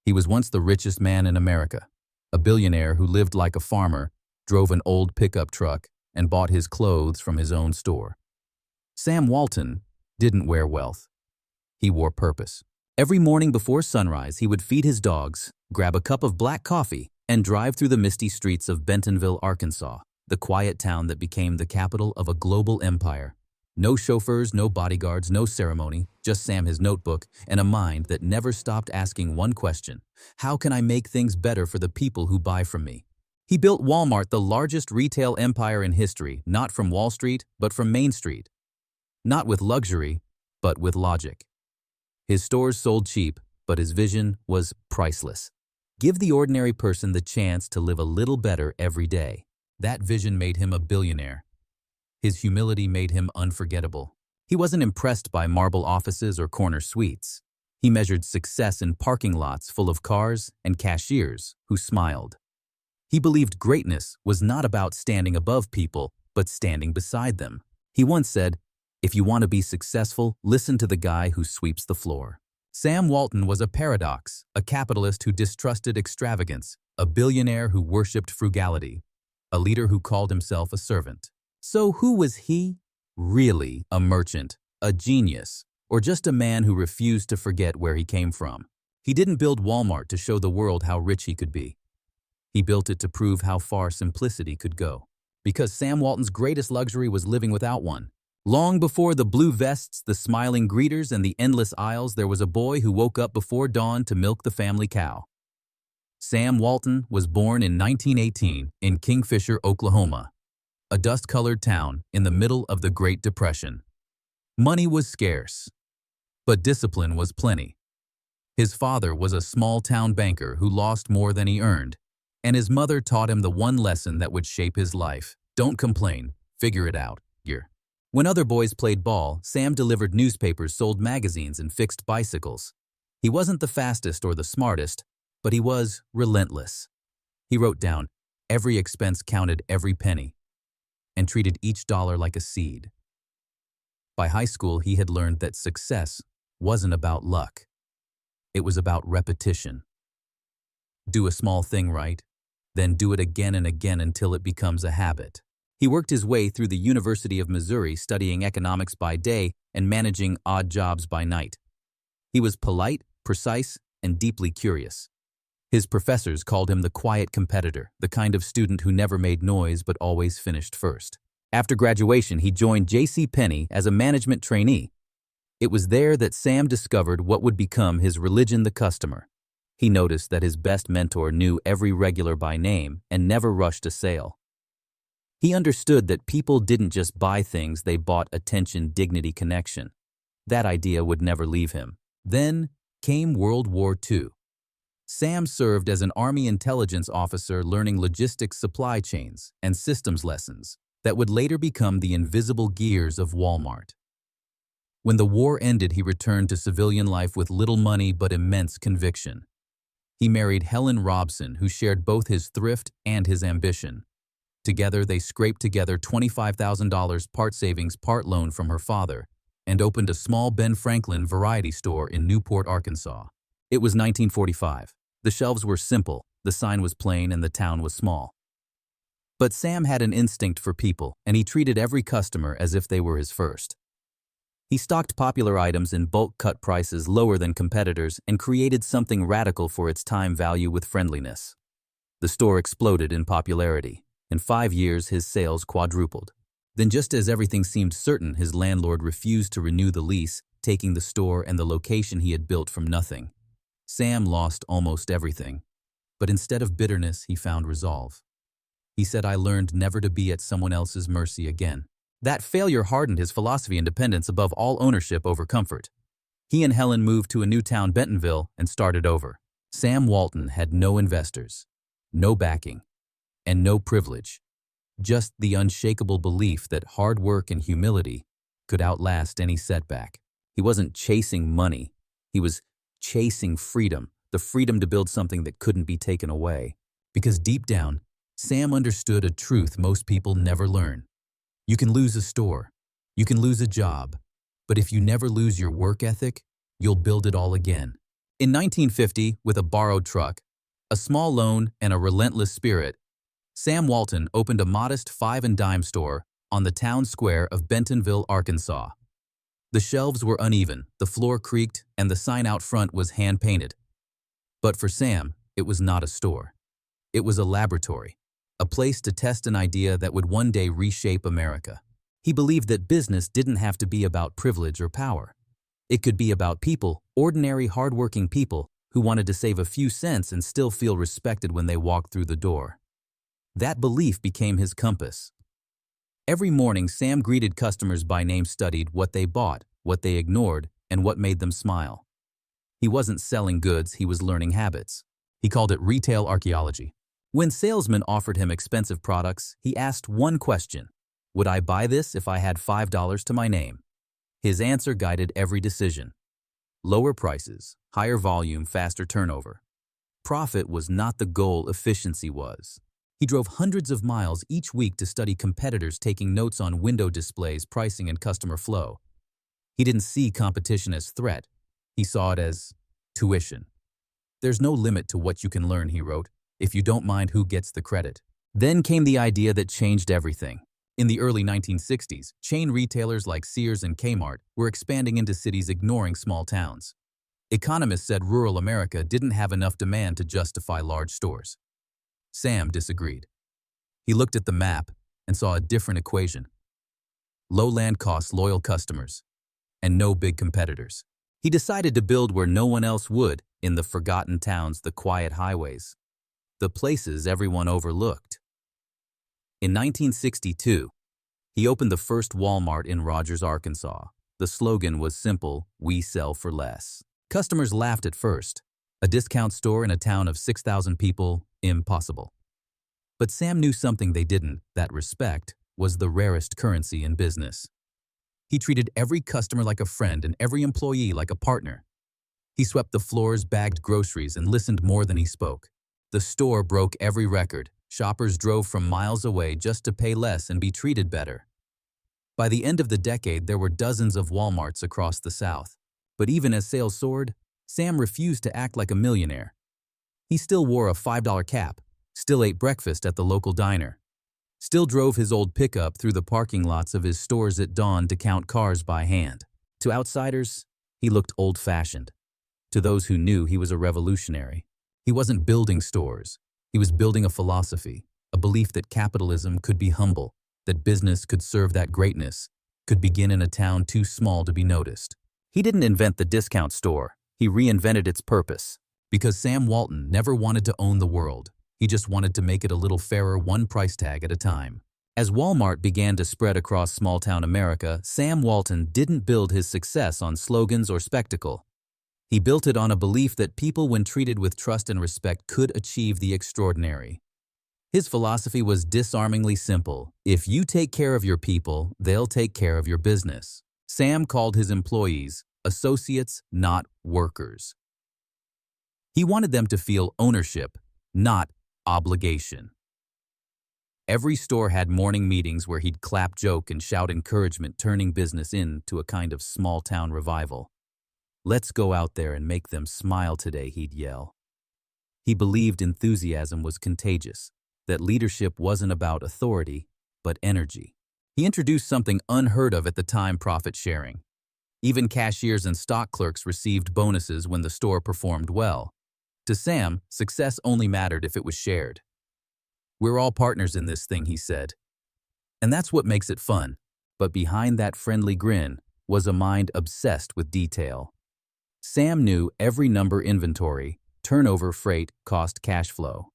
He was once the richest man in America, a billionaire who lived like a farmer, drove an old pickup truck, and bought his clothes from his own store. Sam Walton didn't wear wealth. He wore purpose. Every morning before sunrise, he would feed his dogs, grab a cup of black coffee, and drive through the misty streets of Bentonville, Arkansas, the quiet town that became the capital of a global empire. No chauffeurs, no bodyguards, no ceremony, just Sam, his notebook, and a mind that never stopped asking one question: how can I make things better for the people who buy from me? He built Walmart, the largest retail empire in history, not from Wall Street, but from Main Street. Not with luxury, but with logic. His stores sold cheap, but his vision was priceless. Give the ordinary person the chance to live a little better every day. That vision made him a billionaire. His humility made him unforgettable. He wasn't impressed by marble offices or corner suites. He measured success in parking lots full of cars and cashiers who smiled. He believed greatness was not about standing above people, but standing beside them. He once said, "If you want to be successful, listen to the guy who sweeps the floor." Sam Walton was a paradox, a capitalist who distrusted extravagance, a billionaire who worshipped frugality, a leader who called himself a servant. So who was he? Really a merchant, a genius, or just a man who refused to forget where he came from? He didn't build Walmart to show the world how rich he could be. He built it to prove how far simplicity could go. Because Sam Walton's greatest luxury was living without one. Long before the blue vests, the smiling greeters, and the endless aisles, there was a boy who woke up before dawn to milk the family cow. Sam Walton was born in 1918 in Kingfisher, Oklahoma, a dust-colored town in the middle of the Great Depression. Money was scarce, but discipline was plenty. His father was a small-town banker who lost more than he earned, and his mother taught him the one lesson that would shape his life: don't complain, figure it out. When other boys played ball, Sam delivered newspapers, sold magazines, and fixed bicycles. He wasn't the fastest or the smartest, but he was relentless. He wrote down every expense, counted every penny, and treated each dollar like a seed. By high school, he had learned that success wasn't about luck. It was about repetition. Do a small thing right, then do it again and again until it becomes a habit. He worked his way through the University of Missouri, studying economics by day and managing odd jobs by night. He was polite, precise, and deeply curious. His professors called him the quiet competitor, the kind of student who never made noise but always finished first. After graduation, he joined J.C. Penney as a management trainee. It was there that Sam discovered what would become his religion: the customer. He noticed that his best mentor knew every regular by name and never rushed a sale. He understood that people didn't just buy things, they bought attention, dignity, connection. That idea would never leave him. Then came World War II. Sam served as an Army intelligence officer, learning logistics, supply chains, and systems lessons that would later become the invisible gears of Walmart. When the war ended, he returned to civilian life with little money but immense conviction. He married Helen Robson, who shared both his thrift and his ambition. Together, they scraped together $25,000, part savings, part loan from her father, and opened a small Ben Franklin variety store in Newport, Arkansas. It was 1945. The shelves were simple, the sign was plain, and the town was small. But Sam had an instinct for people, and he treated every customer as if they were his first. He stocked popular items in bulk, cut prices lower than competitors, and created something radical for its time value with friendliness. The store exploded in popularity. In 5 years, his sales quadrupled. Then, just as everything seemed certain, his landlord refused to renew the lease, taking the store and the location he had built from nothing. Sam lost almost everything. But instead of bitterness, he found resolve. He said, "I learned never to be at someone else's mercy again." That failure hardened his philosophy: independence above all ownership over comfort. He and Helen moved to a new town, Bentonville, and started over. Sam Walton had no investors, no backing, and no privilege, just the unshakable belief that hard work and humility could outlast any setback. He wasn't chasing money. He was chasing freedom, the freedom to build something that couldn't be taken away. Because deep down, Sam understood a truth most people never learn. You can lose a store, you can lose a job, but if you never lose your work ethic, you'll build it all again. In 1950, with a borrowed truck, a small loan, and a relentless spirit, Sam Walton opened a modest five-and-dime store on the town square of Bentonville, Arkansas. The shelves were uneven, the floor creaked, and the sign out front was hand-painted. But for Sam, it was not a store. It was a laboratory, a place to test an idea that would one day reshape America. He believed that business didn't have to be about privilege or power. It could be about people, ordinary, hardworking people, who wanted to save a few cents and still feel respected when they walked through the door. That belief became his compass. Every morning, Sam greeted customers by name, studied what they bought, what they ignored, and what made them smile. He wasn't selling goods, he was learning habits. He called it retail archaeology. When salesmen offered him expensive products, he asked one question: would I buy this if I had $5 to my name? His answer guided every decision. Lower prices, higher volume, faster turnover. Profit was not the goal, efficiency was. He drove hundreds of miles each week to study competitors, taking notes on window displays, pricing, and customer flow. He didn't see competition as threat. He saw it as tuition. There's no limit to what you can learn, he wrote, if you don't mind who gets the credit. Then came the idea that changed everything. In the early 1960s, chain retailers like Sears and Kmart were expanding into cities, ignoring small towns. Economists said rural America didn't have enough demand to justify large stores. Sam disagreed. He looked at the map and saw a different equation. Lowland costs, loyal customers, and no big competitors. He decided to build where no one else would, in the forgotten towns, the quiet highways, the places everyone overlooked. In 1962, he opened the first Walmart in Rogers, Arkansas. The slogan was simple: we sell for less. Customers laughed at first. A discount store in a town of 6,000 people? Impossible. But Sam knew something they didn't: that respect was the rarest currency in business. He treated every customer like a friend and every employee like a partner. He swept the floors, bagged groceries, and listened more than he spoke. The store broke every record. Shoppers drove from miles away just to pay less and be treated better. By the end of the decade, there were dozens of Walmarts across the South. But even as sales soared, Sam refused to act like a millionaire. He still wore a $5 cap, still ate breakfast at the local diner, still drove his old pickup through the parking lots of his stores at dawn to count cars by hand. To outsiders, he looked old-fashioned. To those who knew, he was a revolutionary. He wasn't building stores. He was building a philosophy, a belief that capitalism could be humble, that business could serve that greatness, could begin in a town too small to be noticed. He didn't invent the discount store. He reinvented its purpose. Because Sam Walton never wanted to own the world. He just wanted to make it a little fairer, one price tag at a time. As Walmart began to spread across small-town America, Sam Walton didn't build his success on slogans or spectacle. He built it on a belief that people, when treated with trust and respect, could achieve the extraordinary. His philosophy was disarmingly simple: if you take care of your people, they'll take care of your business. Sam called his employees associates, not workers. He wanted them to feel ownership, not obligation. Every store had morning meetings where he'd clap, joke, and shout encouragement, turning business into a kind of small-town revival. "Let's go out there and make them smile today," he'd yell. He believed enthusiasm was contagious, that leadership wasn't about authority, but energy. He introduced something unheard of at the time: profit sharing. Even cashiers and stock clerks received bonuses when the store performed well. To Sam, success only mattered if it was shared. "We're all partners in this thing," he said. And that's what makes it fun. But behind that friendly grin was a mind obsessed with detail. Sam knew every number: inventory, turnover, freight, cost, cash flow.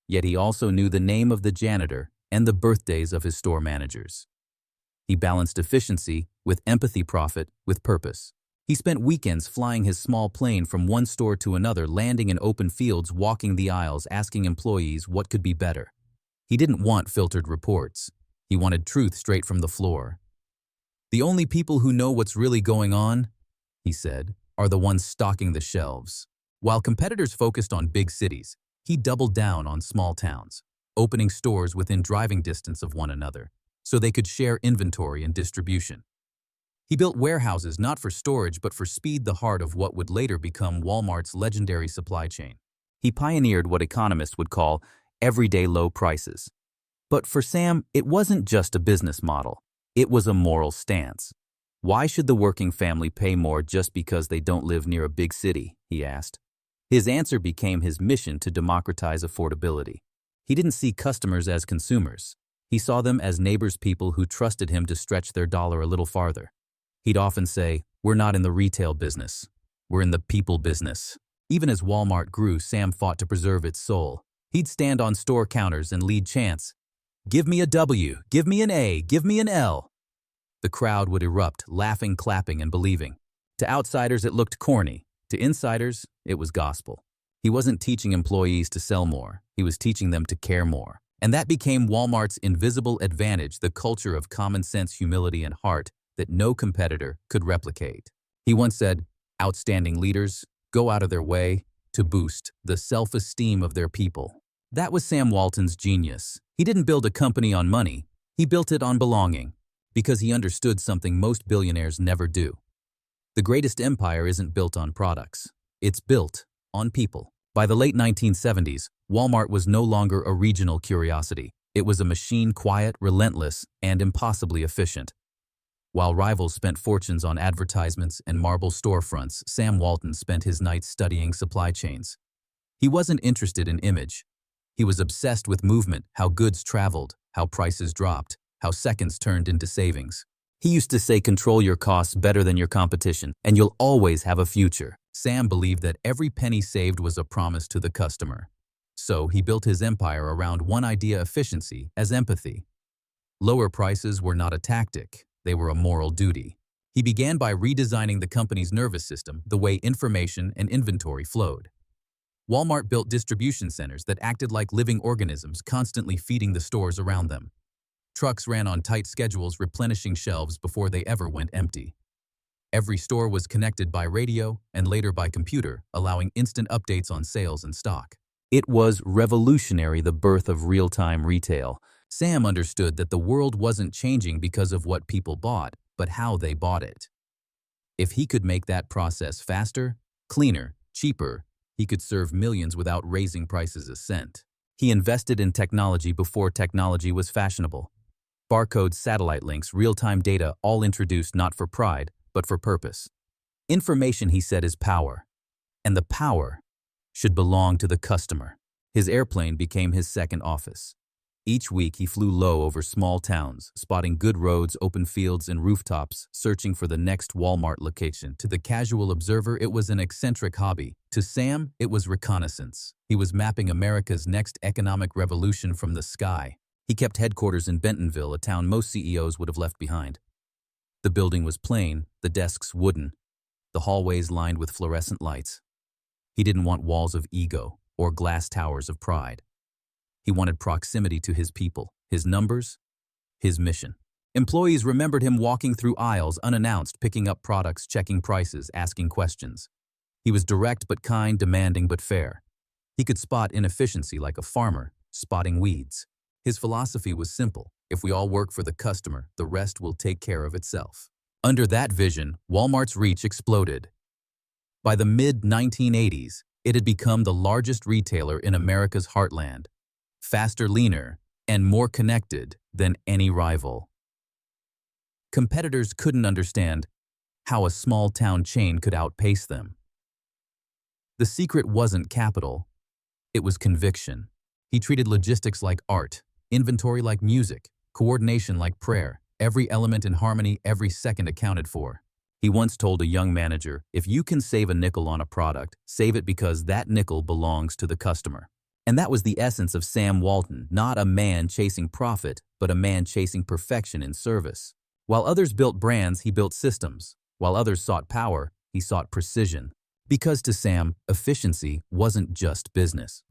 Yet he also knew the name of the janitor and the birthdays of his store managers. He balanced efficiency with empathy, profit with purpose. He spent weekends flying his small plane from one store to another, landing in open fields, walking the aisles, asking employees what could be better. He didn't want filtered reports. He wanted truth straight from the floor. "The only people who know what's really going on," he said, "are the ones stocking the shelves." While competitors focused on big cities, he doubled down on small towns, opening stores within driving distance of one another, so they could share inventory and distribution. He built warehouses not for storage but for speed, the heart of what would later become Walmart's legendary supply chain. He pioneered what economists would call everyday low prices. But for Sam, it wasn't just a business model. It was a moral stance. Why should the working family pay more just because they don't live near a big city? He asked. His answer became his mission to democratize affordability. He didn't see customers as consumers. He saw them as neighbors, people who trusted him to stretch their dollar a little farther. He'd often say, "We're not in the retail business. We're in the people business." Even as Walmart grew, Sam fought to preserve its soul. He'd stand on store counters and lead chants, "Give me a W, give me an A, give me an L." The crowd would erupt, laughing, clapping, and believing. To outsiders, it looked corny. To insiders, it was gospel. He wasn't teaching employees to sell more. He was teaching them to care more. And that became Walmart's invisible advantage, the culture of common sense, humility, and heart that no competitor could replicate. He once said, "Outstanding leaders go out of their way to boost the self-esteem of their people." That was Sam Walton's genius. He didn't build a company on money. He built it on belonging, because he understood something most billionaires never do. The greatest empire isn't built on products. It's built on people. By the late 1970s, Walmart was no longer a regional curiosity. It was a machine, quiet, relentless, and impossibly efficient. While rivals spent fortunes on advertisements and marble storefronts, Sam Walton spent his nights studying supply chains. He wasn't interested in image. He was obsessed with movement, how goods traveled, how prices dropped, how seconds turned into savings. He used to say, "Control your costs better than your competition, and you'll always have a future." Sam believed that every penny saved was a promise to the customer. So he built his empire around one idea: efficiency as empathy. Lower prices were not a tactic. They were a moral duty. He began by redesigning the company's nervous system, the way information and inventory flowed. Walmart built distribution centers that acted like living organisms, constantly feeding the stores around them. Trucks ran on tight schedules, replenishing shelves before they ever went empty. Every store was connected by radio and later by computer, allowing instant updates on sales and stock. It was revolutionary, the birth of real-time retail. Sam understood that the world wasn't changing because of what people bought, but how they bought it. If he could make that process faster, cleaner, cheaper, he could serve millions without raising prices a cent. He invested in technology before technology was fashionable. Barcodes, satellite links, real-time data, all introduced not for pride, but for purpose. Information, he said, is power, and the power should belong to the customer. His airplane became his second office. Each week he flew low over small towns, spotting good roads, open fields, and rooftops, searching for the next Walmart location. To the casual observer, it was an eccentric hobby. To Sam, it was reconnaissance. He was mapping America's next economic revolution from the sky. He kept headquarters in Bentonville, a town most CEOs would have left behind. The building was plain, the desks wooden, the hallways lined with fluorescent lights. He didn't want walls of ego or glass towers of pride. He wanted proximity to his people, his numbers, his mission. Employees remembered him walking through aisles unannounced, picking up products, checking prices, asking questions. He was direct but kind, demanding but fair. He could spot inefficiency like a farmer spotting weeds. His philosophy was simple: if we all work for the customer, the rest will take care of itself. Under that vision, Walmart's reach exploded. By the mid-1980s, it had become the largest retailer in America's heartland, faster, leaner, and more connected than any rival. Competitors couldn't understand how a small-town chain could outpace them. The secret wasn't capital, it was conviction. He treated logistics like art, inventory like music, coordination like prayer, every element in harmony, every second accounted for. He once told a young manager, "If you can save a nickel on a product, save it because that nickel belongs to the customer." And that was the essence of Sam Walton, not a man chasing profit, but a man chasing perfection in service. While others built brands, he built systems. While others sought power, he sought precision. Because to Sam, efficiency wasn't just business.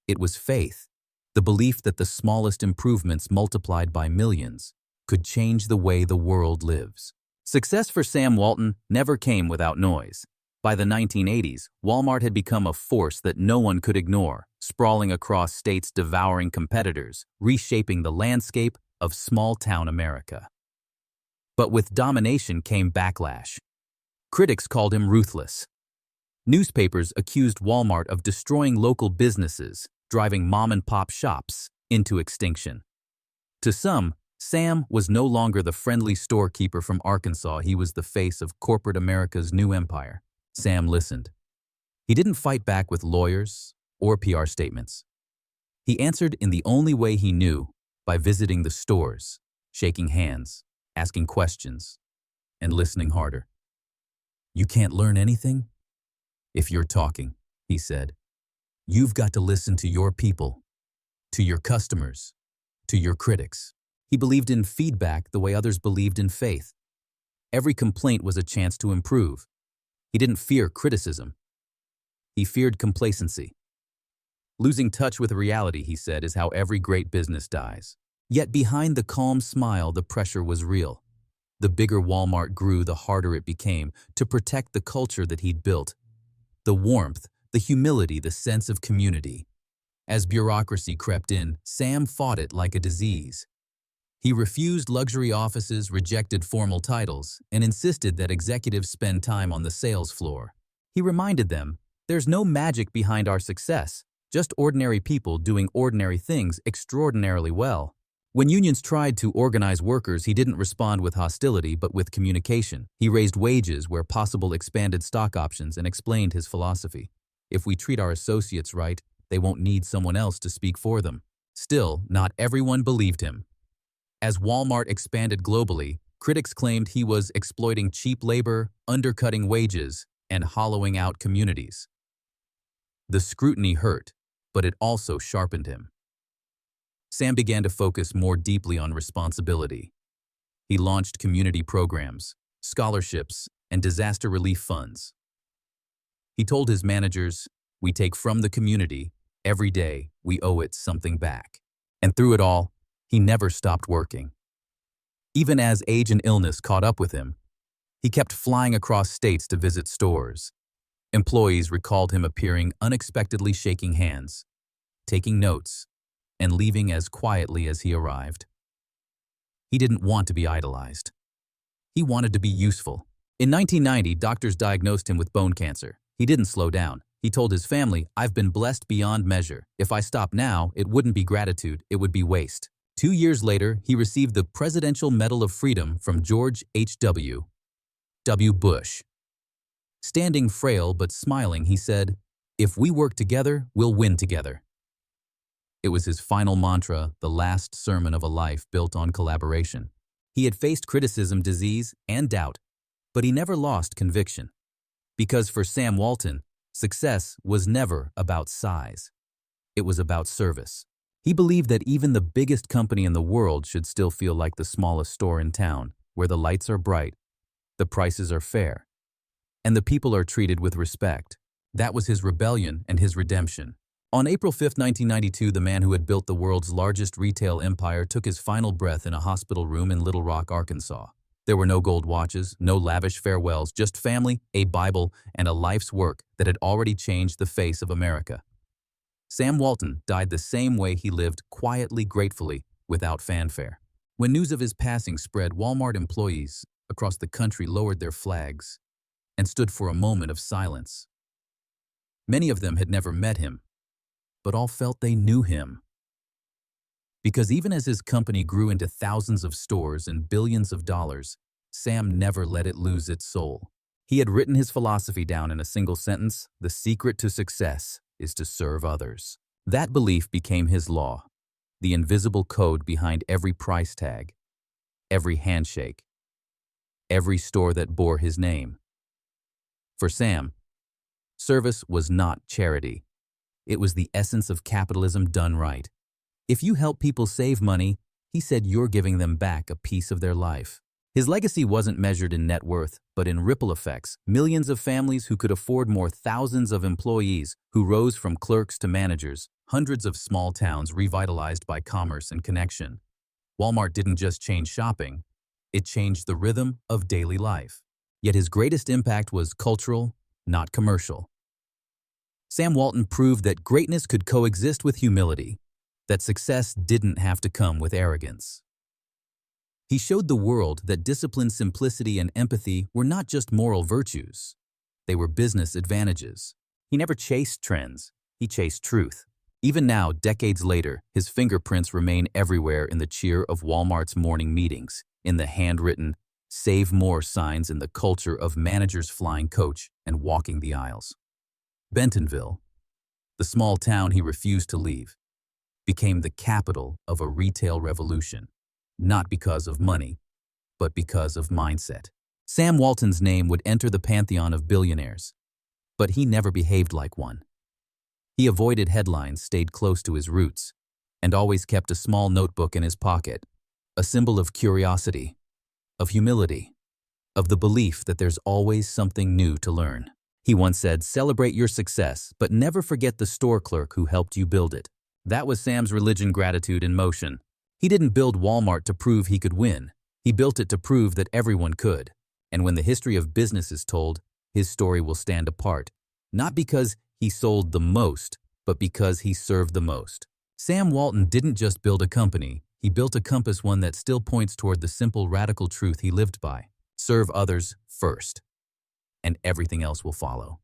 It was faith, the belief that the smallest improvements multiplied by millions could change the way the world lives. Success for Sam Walton never came without noise. By the 1980s, Walmart had become a force that no one could ignore, sprawling across states, devouring competitors, reshaping the landscape of small-town America. But with domination came backlash. Critics called him ruthless. Newspapers accused Walmart of destroying local businesses, driving mom-and-pop shops into extinction. To some, Sam was no longer the friendly storekeeper from Arkansas. He was the face of corporate America's new empire. Sam listened. He didn't fight back with lawyers or PR statements. He answered in the only way he knew, by visiting the stores, shaking hands, asking questions, and listening harder. "You can't learn anything if you're talking," he said. "You've got to listen to your people, to your customers, to your critics." He believed in feedback the way others believed in faith. Every complaint was a chance to improve. He didn't fear criticism. He feared complacency. Losing touch with reality, he said, is how every great business dies. Yet behind the calm smile, the pressure was real. The bigger Walmart grew, the harder it became to protect the culture that he'd built. The warmth, the humility, the sense of community. As bureaucracy crept in, Sam fought it like a disease. He refused luxury offices, rejected formal titles, and insisted that executives spend time on the sales floor. He reminded them, "There's no magic behind our success, just ordinary people doing ordinary things extraordinarily well." When unions tried to organize workers, he didn't respond with hostility but with communication. He raised wages where possible, expanded stock options, and explained his philosophy. If we treat our associates right, they won't need someone else to speak for them. Still, not everyone believed him. As Walmart expanded globally, critics claimed he was exploiting cheap labor, undercutting wages, and hollowing out communities. The scrutiny hurt, but it also sharpened him. Sam began to focus more deeply on responsibility. He launched community programs, scholarships, and disaster relief funds. He told his managers, "We take from the community. Every day, we owe it something back." And through it all, he never stopped working. Even as age and illness caught up with him, he kept flying across states to visit stores. Employees recalled him appearing unexpectedly, shaking hands, taking notes, and leaving as quietly as he arrived. He didn't want to be idolized. He wanted to be useful. In 1990, doctors diagnosed him with bone cancer. He didn't slow down. He told his family, "I've been blessed beyond measure. If I stop now, it wouldn't be gratitude, it would be waste." 2 years later, he received the Presidential Medal of Freedom from George H.W. Bush. Standing frail but smiling, he said, "If we work together, we'll win together." It was his final mantra, the last sermon of a life built on collaboration. He had faced criticism, disease, and doubt, but he never lost conviction. Because for Sam Walton, success was never about size. It was about service. He believed that even the biggest company in the world should still feel like the smallest store in town, where the lights are bright, the prices are fair, and the people are treated with respect. That was his rebellion and his redemption. On April 5, 1992, the man who had built the world's largest retail empire took his final breath in a hospital room in Little Rock, Arkansas. There were no gold watches, no lavish farewells, just family, a Bible, and a life's work that had already changed the face of America. Sam Walton died the same way he lived, quietly, gratefully, without fanfare. When news of his passing spread, Walmart employees across the country lowered their flags and stood for a moment of silence. Many of them had never met him, but all felt they knew him. Because even as his company grew into thousands of stores and billions of dollars, Sam never let it lose its soul. He had written his philosophy down in a single sentence: "The secret to success is to serve others." That belief became his law, the invisible code behind every price tag, every handshake, every store that bore his name. For Sam, service was not charity. It was the essence of capitalism done right. If you help people save money, he said, you're giving them back a piece of their life. His legacy wasn't measured in net worth, but in ripple effects. Millions of families who could afford more, thousands of employees who rose from clerks to managers, hundreds of small towns revitalized by commerce and connection. Walmart didn't just change shopping, it changed the rhythm of daily life. Yet his greatest impact was cultural, not commercial. Sam Walton proved that greatness could coexist with humility, that success didn't have to come with arrogance. He showed the world that discipline, simplicity, and empathy were not just moral virtues. They were business advantages. He never chased trends. He chased truth. Even now, decades later, his fingerprints remain everywhere in the cheer of Walmart's morning meetings, in the handwritten "Save More" signs, in the culture of managers flying coach and walking the aisles. Bentonville, the small town he refused to leave, became the capital of a retail revolution, not because of money, but because of mindset. Sam Walton's name would enter the pantheon of billionaires, but he never behaved like one. He avoided headlines, stayed close to his roots, and always kept a small notebook in his pocket, a symbol of curiosity, of humility, of the belief that there's always something new to learn. He once said, "Celebrate your success, but never forget the store clerk who helped you build it." That was Sam's religion, gratitude in motion. He didn't build Walmart to prove he could win. He built it to prove that everyone could. And when the history of business is told, his story will stand apart, not because he sold the most, but because he served the most. Sam Walton didn't just build a company, he built a compass, one that still points toward the simple, radical truth he lived by. Serve others first, and everything else will follow.